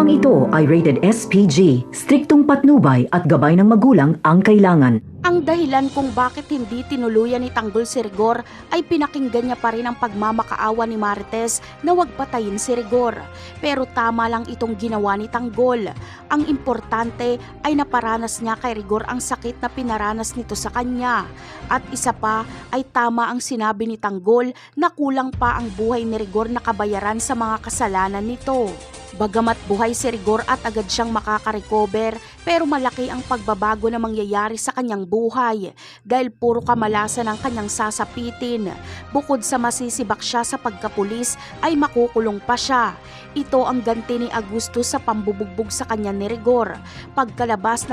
Programang ito ay rated SPG, striktong patnubay at gabay ng magulang ang kailangan. Ang dahilan kung bakit hindi tinuluyan ni Tanggol si Rigor ay pinakinggan niya pa rin ang pagmamakaawa ni Marites na wag patayin si Rigor. Pero tama lang itong ginawa ni Tanggol. Ang importante ay naparanas niya kay Rigor ang sakit na pinaranas nito sa kanya. At isa pa ay tama ang sinabi ni Tanggol na kulang pa ang buhay ni Rigor na kabayaran sa mga kasalanan nito. Bagamat buhay si Rigor at agad siyang makaka-recover, pero malaki ang pagbabago na mangyayari sa kanyang buhay dahil puro kamalasan ang kanyang sasapitin. Bukod sa masisibak siya sa pagkapulis ay makukulong pa siya. Ito ang ganti ni Agustus sa pambubugbog sa kanya ni Rigor. Pagkalabas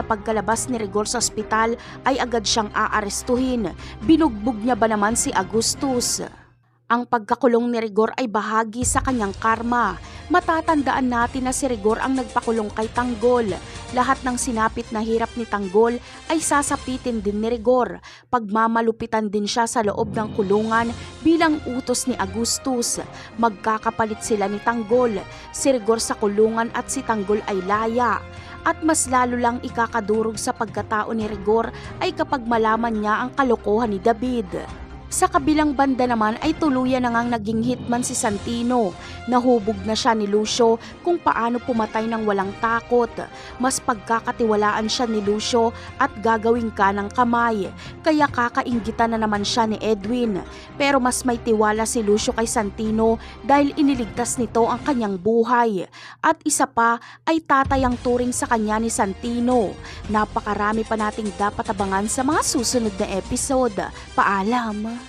ni Rigor sa ospital ay agad siyang aarestuhin. Binugbog niya ba naman si Agustus? Ang pagkakulong ni Rigor ay bahagi sa kanyang karma. Matatandaan natin na si Rigor ang nagpakulong kay Tanggol. Lahat ng sinapit na hirap ni Tanggol ay sasapitin din ni Rigor. Pagmamalupitan din siya sa loob ng kulungan bilang utos ni Agustus. Magkakapalit sila ni Tanggol. Si Rigor sa kulungan at si Tanggol ay laya. At mas lalo lang ikakadurog sa pagkatao ni Rigor ay kapag malaman niya ang kalokohan ni David. Sa kabilang banda naman ay tuluyan na ngang naging hitman si Santino. Nahubog na siya ni Lucio kung paano pumatay ng walang takot. Mas pagkakatiwalaan siya ni Lucio at gagawin ka ng kamay. Kaya kakainggitan na naman siya ni Edwin. Pero mas may tiwala si Lucio kay Santino dahil iniligtas nito ang kanyang buhay. At isa pa ay tatayang turing sa kanya ni Santino. Napakarami pa nating dapat abangan sa mga susunod na episode. Paalam!